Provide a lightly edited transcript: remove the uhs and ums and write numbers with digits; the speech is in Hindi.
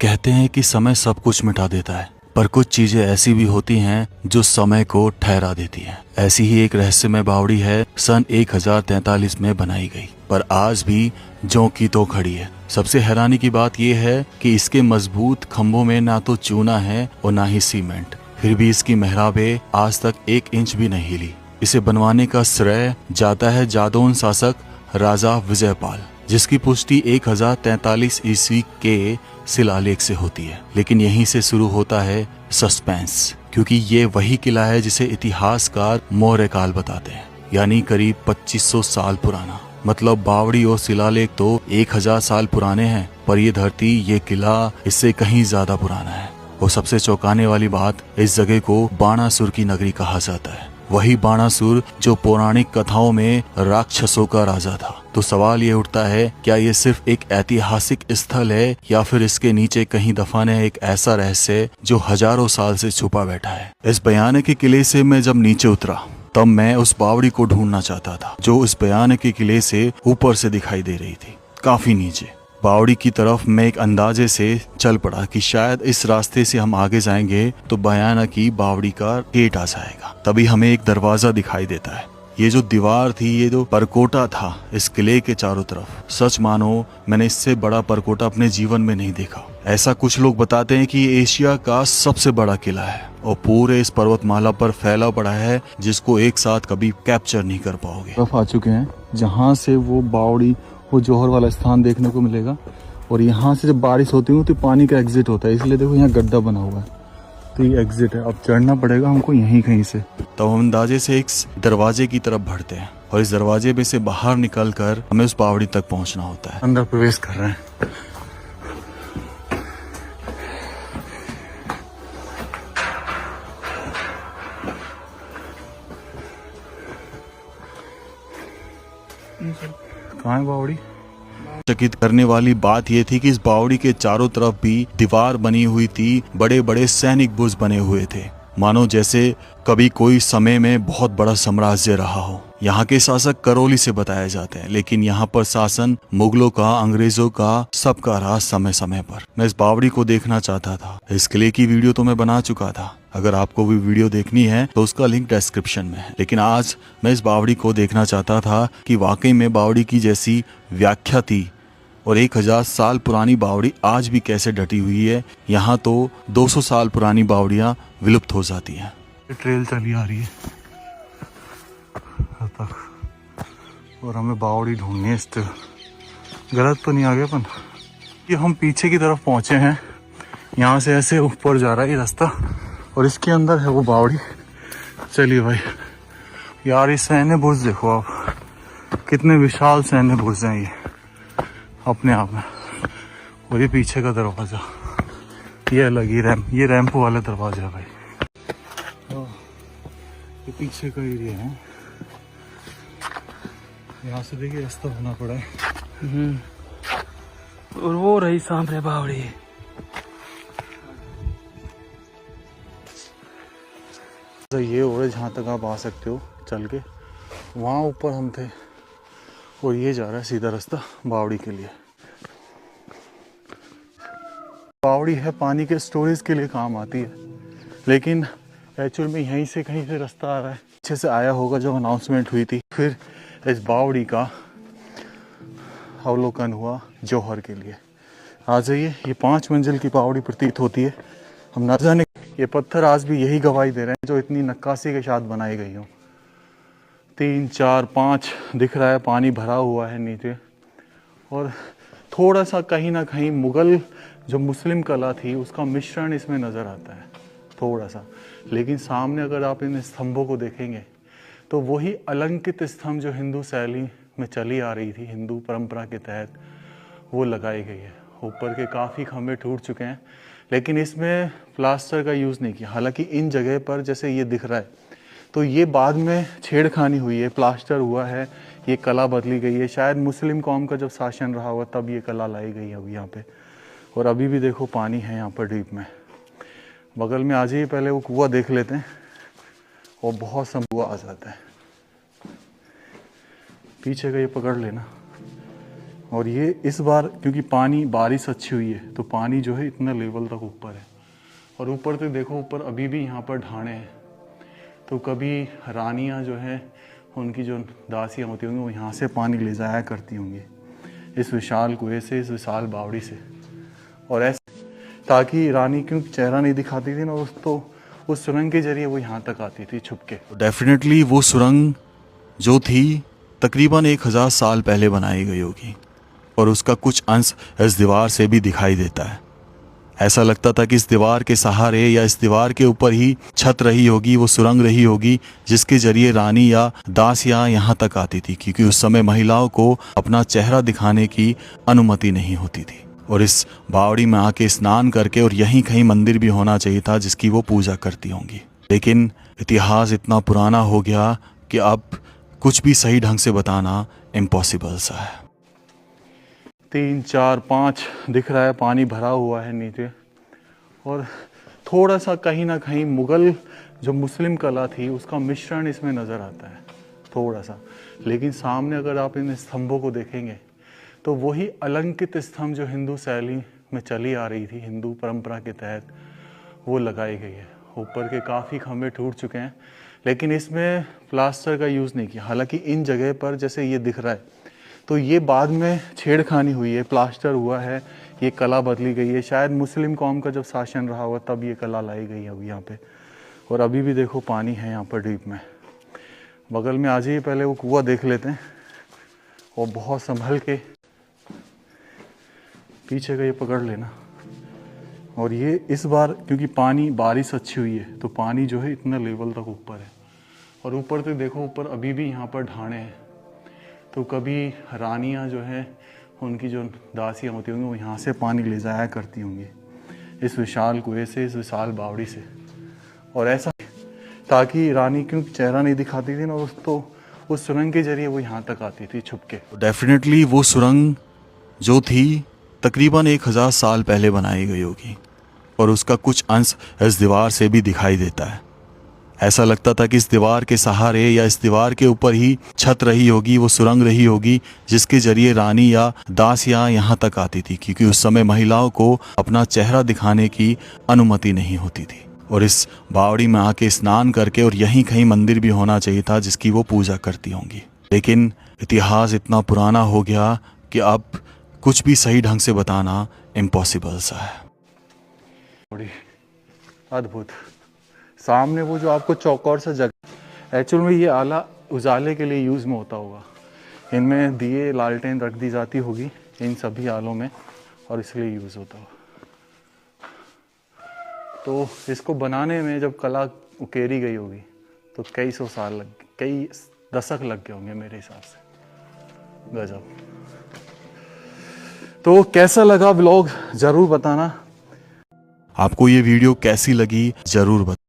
कहते हैं कि समय सब कुछ मिटा देता है, पर कुछ चीजें ऐसी भी होती हैं जो समय को ठहरा देती हैं। ऐसी ही एक रहस्यमय बावड़ी है, सन 1043 में बनाई गई, पर आज भी ज्यों की तो खड़ी है। सबसे हैरानी की बात यह है कि इसके मजबूत खंभों में ना तो चूना है और ना ही सीमेंट, फिर भी इसकी मेहराबें आज तक 1 इंच भी नहीं हिली। इसे बनवाने का श्रेय जाता है जादौन शासक राजा विजयपाल, जिसकी पुष्टि 1043 ईस्वी के शिलालेख से होती है। लेकिन यहीं से शुरू होता है सस्पेंस, क्योंकि ये वही किला है जिसे इतिहासकार मौर्य काल बताते हैं, यानी करीब 2500 साल पुराना। मतलब बावड़ी और शिलालेख तो 1000 साल पुराने हैं, पर ये धरती, ये किला इससे कहीं ज्यादा पुराना है। और सबसे चौंकाने वाली बात, इस जगह को बाणासुर की नगरी कहा जाता है। वही बाणासुर जो पौराणिक कथाओं में राक्षसों का राजा था। तो सवाल ये उठता है, क्या ये सिर्फ एक ऐतिहासिक स्थल है या फिर इसके नीचे कहीं दफन है एक ऐसा रहस्य जो हजारों साल से छुपा बैठा है। इस भयानक किले से मैं जब नीचे उतरा तब मैं उस बावड़ी को ढूंढना चाहता था जो इस भयानक किले से ऊपर से दिखाई दे रही थी, काफी नीचे। बावड़ी की तरफ मैं एक अंदाजे से चल पड़ा कि शायद इस रास्ते से हम आगे जाएंगे तो भयानक की बावड़ी का गेट आ जाएगा। तभी हमें एक दरवाजा दिखाई देता है। ये जो दीवार थी, ये जो परकोटा था इस किले के चारों तरफ, सच मानो मैंने इससे बड़ा परकोटा अपने जीवन में नहीं देखा। ऐसा कुछ लोग बताते हैं कि ये एशिया का सबसे बड़ा किला है और पूरे इस पर्वतमाला पर फैला पड़ा है, जिसको एक साथ कभी कैप्चर नहीं कर पाओगे। तरफ आ चुके हैं जहाँ से वो बावड़ी, वो जौहर वाला स्थान देखने को मिलेगा। और यहाँ से जब बारिश होती है तो पानी का एग्जिट होता है, इसलिए देखो यहाँ गड्ढा बना हुआ है, तो ये एग्जिट है। अब चढ़ना पड़ेगा हमको यहीं कहीं से। तब हम अंदाजे से एक दरवाजे की तरफ बढ़ते हैं और इस दरवाजे में से बाहर निकलकर हमें उस बावड़ी तक पहुंचना होता है। अंदर प्रवेश कर रहे हैं। कहाँ है बावड़ी? चकित करने वाली बात यह थी कि इस बावड़ी के चारों तरफ भी दीवार बनी हुई थी, बड़े बड़े सैनिक बुर्ज बने हुए थे, मानो जैसे कभी कोई समय में बहुत बड़ा साम्राज्य रहा हो। यहाँ के शासक करौली से बताए जाते हैं, लेकिन यहाँ पर शासन मुगलों का, अंग्रेजों का, सबका रहा समय समय पर। मैं इस बावड़ी को देखना चाहता था। इस किले की वीडियो तो मैं बना चुका था, अगर आपको भी वीडियो देखनी है तो उसका लिंक डिस्क्रिप्शन में है। लेकिन आज मैं इस बावड़ी को देखना चाहता था कि वाकई में बावड़ी की जैसी व्याख्या थी और 1000 साल पुरानी बावड़ी आज भी कैसे डटी हुई है। यहाँ तो 200 साल पुरानी बावड़ियाँ विलुप्त हो जाती हैं। ट्रेल चली आ रही है तक और हमें बावड़ी ढूंढनी है। इस गलत तो नहीं आ गया अपन? ये हम पीछे की तरफ पहुंचे हैं, यहाँ से ऐसे ऊपर जा रहा है ये रास्ता और इसके अंदर है वो बावड़ी। चलिए भाई। यार ये सैन्य बुर्ज देखो आप, कितने विशाल सैन्य बुर्ज हैं ये अपने आप में। और ये पीछे का दरवाजा, ये अलग ही ये रैंप वाला दरवाजा है भाई। ये पीछे का एरिया है, यहाँ से देखिए रास्ता बना पड़ा है। और वो रही सामने बावड़ी। तो ये हो रहा है जहाँ तक आप आ सकते हो चल के, वहाँ ऊपर हम थे और ये जा रहा है सीधा रास्ता बावड़ी के लिए। बावड़ी है पानी के स्टोरेज के लिए काम आती है, लेकिन एक्चुअल में यहीं से कहीं से रास्ता आ रहा है, अच्छे से आया होगा जब अनाउंसमेंट हुई थी। फिर इस बावड़ी का अवलोकन हुआ जौहर के लिए। आ जाइए। ये 5 मंजिल की बावड़ी प्रतीत होती है। हम ना जाने ये पत्थर आज भी यही गवाही दे रहे हैं जो इतनी नक्काशी के साथ बनाई गई हो। 3, 4, 5 दिख रहा है, पानी भरा हुआ है नीचे। और थोड़ा सा कहीं ना कहीं मुगल जो मुस्लिम कला थी उसका मिश्रण इसमें नज़र आता है थोड़ा सा। लेकिन सामने अगर आप इन स्तंभों को देखेंगे तो वही अलंकृत स्तंभ जो हिंदू शैली में चली आ रही थी, हिंदू परंपरा के तहत, वो लगाई गई है। ऊपर के काफ़ी खंभे टूट चुके हैं, लेकिन इसमें प्लास्टर का यूज़ नहीं किया। हालांकि इन जगह पर जैसे ये दिख रहा है तो ये बाद में छेड़खानी हुई है, प्लास्टर हुआ है, ये कला बदली गई है। शायद मुस्लिम कौम का जब शासन रहा हुआ तब ये कला लाई गई है अब यहाँ पे। और अभी भी देखो पानी है यहाँ पर डीप में। बगल में आ जाइए, पहले वो कुआं देख लेते हैं और बहुत सा कुआं आ जाता है। पीछे का ये पकड़ लेना और ये इस बार क्योंकि पानी बारिश अच्छी हुई है तो पानी जो है इतना लेवल तक ऊपर है। और ऊपर तो देखो, ऊपर अभी भी यहाँ पर ढाणे हैं। तो कभी रानियाँ जो हैं, उनकी जो दासियाँ होती होंगी, वो यहाँ से पानी ले जाया करती होंगी इस विशाल कुएं से, इस विशाल बावड़ी से। और ऐसे ताकि रानी क्योंकि चेहरा नहीं दिखाती थी ना, उस सुरंग के जरिए वो यहाँ तक आती थी छुप के। डेफिनेटली वो सुरंग जो थी तकरीबन 1000 साल पहले बनाई गई होगी और उसका कुछ अंश इस दीवार से भी दिखाई देता है। ऐसा लगता था कि इस दीवार के सहारे या इस दीवार के ऊपर ही छत रही होगी, वो सुरंग रही होगी जिसके जरिए रानी या दासियां यहाँ तक आती थी, क्योंकि उस समय महिलाओं को अपना चेहरा दिखाने की अनुमति नहीं होती थी। और इस बावड़ी में आके स्नान करके, और यहीं कहीं मंदिर भी होना चाहिए था जिसकी वो पूजा करती होंगी। लेकिन इतिहास इतना पुराना हो गया कि अब कुछ भी सही ढंग से बताना इम्पॉसिबल सा है। 3, 4, 5 दिख रहा है, पानी भरा हुआ है नीचे। और थोड़ा सा कहीं ना कहीं मुगल जो मुस्लिम कला थी उसका मिश्रण इसमें नज़र आता है थोड़ा सा। लेकिन सामने अगर आप इन स्तंभों को देखेंगे तो वही अलंकृत स्तंभ जो हिंदू शैली में चली आ रही थी, हिंदू परंपरा के तहत, वो लगाई गई है। ऊपर के काफ़ी खंभे टूट चुके हैं, लेकिन इसमें प्लास्टर का यूज़ नहीं किया। हालांकि इन जगह पर जैसे ये दिख रहा है तो ये बाद में छेड़खानी हुई है, प्लास्टर हुआ है, ये कला बदली गई है। शायद मुस्लिम कौम का जब शासन रहा हुआ तब ये कला लाई गई है यहाँ पे। और अभी भी देखो पानी है यहाँ पर डीप में। बगल में आ जाइए, पहले वो कुआं देख लेते हैं और बहुत संभल के पीछे का ये पकड़ लेना। और ये इस बार क्योंकि पानी बारिश अच्छी हुई है तो पानी जो है इतना लेवल तक ऊपर है। और ऊपर तो देखो, ऊपर अभी भी यहाँ पर ढाणे हैं। तो कभी रानियाँ जो हैं, उनकी जो दासियाँ होती होंगी, वो यहाँ से पानी ले जाया करती होंगी इस विशाल कुएं से, इस विशाल बावड़ी से। और ऐसा ताकि रानी क्योंकि चेहरा नहीं दिखाती थी ना, उस सुरंग के जरिए वो यहाँ तक आती थी छुप के। डेफिनेटली वो सुरंग जो थी तकरीबन 1000 साल पहले बनाई गई होगी और उसका कुछ अंश इस दीवार से भी दिखाई देता है। ऐसा लगता था कि इस दीवार के सहारे या इस दीवार के ऊपर ही छत रही होगी, वो सुरंग रही होगी जिसके जरिए रानी या दासियां यहाँ तक आती थी, क्योंकि उस समय महिलाओं को अपना चेहरा दिखाने की अनुमति नहीं होती थी। और इस बावड़ी में आके स्नान करके, और यहीं कहीं मंदिर भी होना चाहिए था जिसकी वो पूजा करती होंगी। लेकिन इतिहास इतना पुराना हो गया कि अब कुछ भी सही ढंग से बताना इम्पॉसिबल सा है। बड़ी अद्भुत। सामने वो जो आपको चौकोर सा जगह, एक्चुअल में ये आला उजाले के लिए यूज़ में होता होगा। इनमें दिए लालटेन रख दी जाती होगी इन सभी आलों में, और इसलिए यूज़ होता होगा। तो इसको बनाने में जब कला उकेरी गई होगी तो कई सौ साल लग गए, कई दशक लग गए होंगे मेरे हिसाब से। गजब। तो कैसा लगा व्लॉग ज़रूर बताना। आपको ये वीडियो कैसी लगी ज़रूर बताएं।